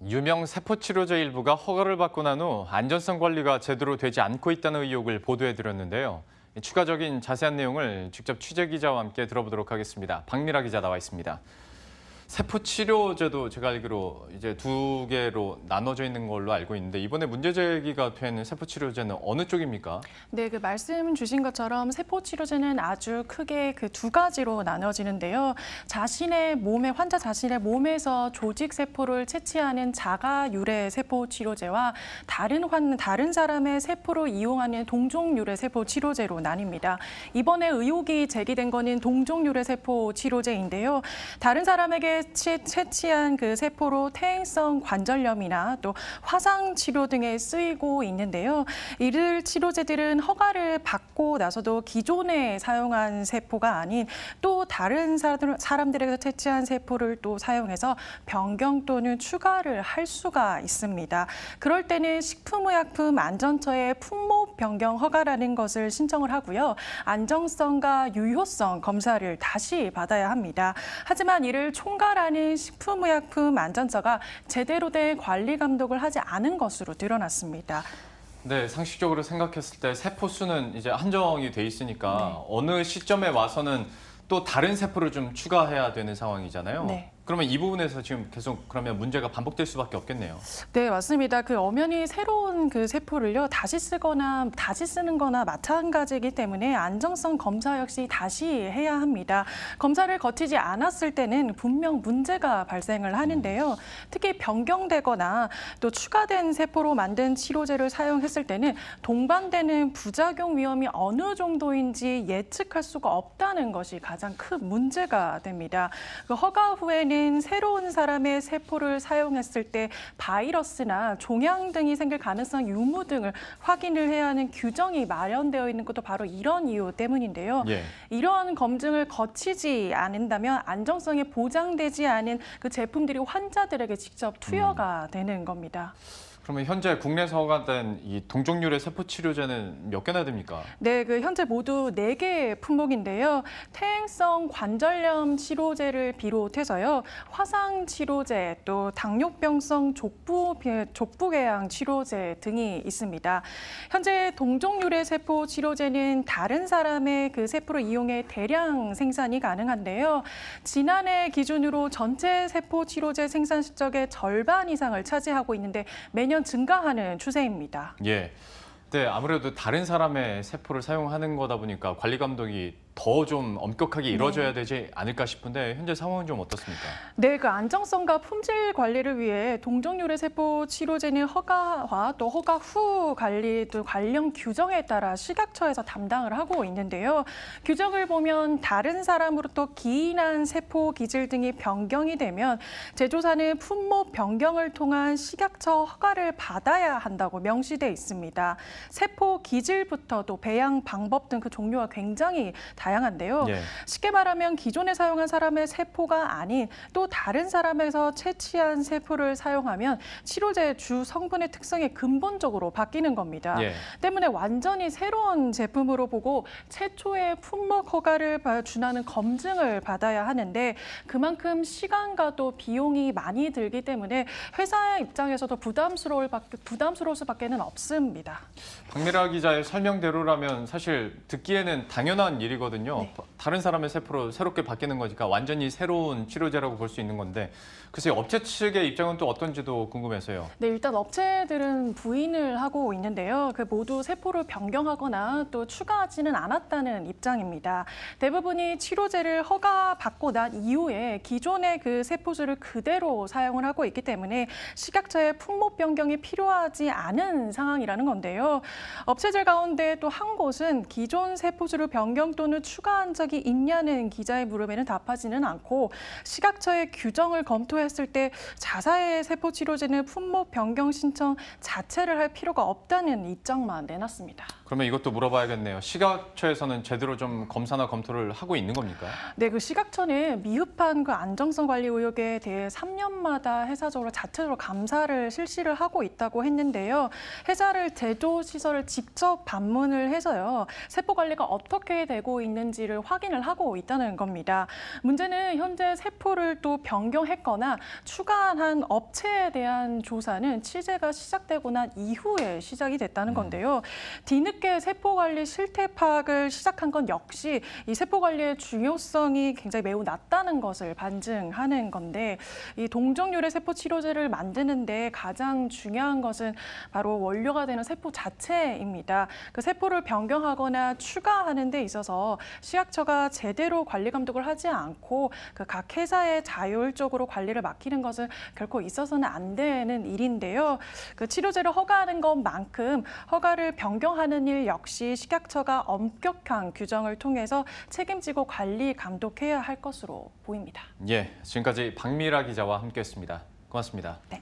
유명 세포치료제 일부가 허가를 받고 난 후 안전성 관리가 제대로 되지 않고 있다는 의혹을 보도해드렸는데요. 추가적인 자세한 내용을 직접 취재 기자와 함께 들어보도록 하겠습니다. 박미라 기자 나와 있습니다. 세포치료제도 제가 알기로 이제 두 개로 나눠져 있는 걸로 알고 있는데 이번에 문제 제기가 된 세포치료제는 어느 쪽입니까? 네, 말씀 주신 것처럼 세포치료제는 아주 크게 두 가지로 나눠지는데요. 환자 자신의 몸에서 조직 세포를 채취하는 자가 유래 세포 치료제와 다른 사람의 세포를 이용하는 동종 유래 세포 치료제로 나뉩니다. 이번에 의혹이 제기된 거는 동종 유래 세포 치료제인데요. 다른 사람에게 채취한 세포로 퇴행성 관절염이나 또 화상 치료 등에 쓰이고 있는데요. 이들 치료제들은 허가를 받고 나서도 기존에 사용한 세포가 아닌 또 다른 사람들에게서 채취한 세포를 또 사용해서 변경 또는 추가를 할 수가 있습니다. 그럴 때는 식품의약품안전처에 품목 변경 허가라는 것을 신청을 하고요. 안정성과 유효성 검사를 다시 받아야 합니다. 하지만 이를 총괄하는 식품의약품안전처가 제대로 된 관리 감독을 하지 않은 것으로 드러났습니다. 네, 상식적으로 생각했을 때 세포 수는 이제 한정이 돼 있으니까 네. 어느 시점에 와서는 또 다른 세포를 좀 추가해야 되는 상황이잖아요. 네. 그러면 이 부분에서 지금 계속 그러면 문제가 반복될 수밖에 없겠네요. 네, 맞습니다. 엄연히 새로운 세포를요, 다시 쓰는 거나 마찬가지이기 때문에 안정성 검사 역시 다시 해야 합니다. 검사를 거치지 않았을 때는 분명 문제가 발생을 하는데요. 특히 변경되거나 또 추가된 세포로 만든 치료제를 사용했을 때는 동반되는 부작용 위험이 어느 정도인지 예측할 수가 없다는 것이 가장 큰 문제가 됩니다. 허가 후에는 새로운 사람의 세포를 사용했을 때 바이러스나 종양 등이 생길 가능성 유무 등을 확인을 해야 하는 규정이 마련되어 있는 것도 바로 이런 이유 때문인데요. 예. 이런 검증을 거치지 않는다면 안정성이 보장되지 않은 제품들이 환자들에게 직접 투여가 되는 겁니다. 그러면 현재 국내에서 허가된 이 동종유래 세포 치료제는 몇 개나 됩니까? 네, 현재 모두 4개 품목인데요. 퇴행성 관절염 치료제를 비롯해서요. 화상 치료제, 또 당뇨병성 족부궤양 치료제 등이 있습니다. 현재 동종유래 세포 치료제는 다른 사람의 세포를 이용해 대량 생산이 가능한데요. 지난해 기준으로 전체 세포 치료제 생산 실적의 절반 이상을 차지하고 있는데 매년 증가하는 추세입니다. 예. 네, 아무래도 다른 사람의 세포를 사용하는 거다 보니까 관리 감독이 더 좀 엄격하게 이루어져야 되지 않을까 싶은데 현재 상황은 좀 어떻습니까? 네, 안정성과 품질 관리를 위해 동종유래 세포 치료제는 허가와 또 허가 후 관리 또 관련 규정에 따라 식약처에서 담당을 하고 있는데요. 규정을 보면 다른 사람으로부터 기인한 세포 기질 등이 변경이 되면 제조사는 품목 변경을 통한 식약처 허가를 받아야 한다고 명시돼 있습니다. 세포 기질부터 또 배양 방법 등 종류가 굉장히 다양한데요. 예. 쉽게 말하면 기존에 사용한 사람의 세포가 아닌 또 다른 사람에서 채취한 세포를 사용하면 치료제 주 성분의 특성이 근본적으로 바뀌는 겁니다. 예. 때문에 완전히 새로운 제품으로 보고 최초의 품목 허가를 준하는 검증을 받아야 하는데 그만큼 시간과 또 비용이 많이 들기 때문에 회사의 입장에서도 부담스러울 수밖에는 없습니다. 박미라 기자의 설명대로라면 사실 듣기에는 당연한 일이거든요. 네. 다른 사람의 세포로 새롭게 바뀌는 거니까 완전히 새로운 치료제라고 볼 수 있는 건데 글쎄 업체 측의 입장은 또 어떤지도 궁금해서요. 네, 일단 업체들은 부인을 하고 있는데요. 모두 세포를 변경하거나 또 추가하지는 않았다는 입장입니다. 대부분이 치료제를 허가받고 난 이후에 기존의 세포수를 그대로 사용을 하고 있기 때문에 식약처의 품목 변경이 필요하지 않은 상황이라는 건데요. 업체들 가운데 또 한 곳은 기존 세포수를 변경 또는 추가한 적이 있냐는 기자의 물음에는 답하지는 않고 식약처의 규정을 검토했을 때 자사의 세포 치료제는 품목 변경 신청 자체를 할 필요가 없다는 입장만 내놨습니다. 그러면 이것도 물어봐야겠네요. 식약처에서는 제대로 좀 검사나 검토를 하고 있는 겁니까? 네, 그 식약처는 미흡한 그 안정성 관리 의혹에 대해 3년마다 회사적으로 자체적으로 감사를 실시를 하고 있다고 했는데요. 회사를 제조 시설을 직접 방문을 해서요. 세포 관리가 어떻게 되고 있는지를 확인을 하고 있다는 겁니다. 문제는 현재 세포를 또 변경했거나 추가한 업체에 대한 조사는 취재가 시작되고 난 이후에 시작이 됐다는 건데요. 뒤늦게 세포 관리 실태 파악을 시작한 건 역시 이 세포 관리의 중요성이 굉장히 매우 낮다는 것을 반증하는 건데, 이 동종유래 세포 치료제를 만드는데 가장 중요한 것은 바로 원료가 되는 세포 자체입니다. 그 세포를 변경하거나 추가하는 데 있어서 식약처가 제대로 관리 감독을 하지 않고 그 각 회사에 자율적으로 관리를 맡기는 것은 결코 있어서는 안 되는 일인데요. 그 치료제를 허가하는 것만큼 허가를 변경하는 일 역시 식약처가 엄격한 규정을 통해서 책임지고 관리 감독해야 할 것으로 보입니다. 예, 지금까지 박미라 기자와 함께했습니다. 고맙습니다. 네.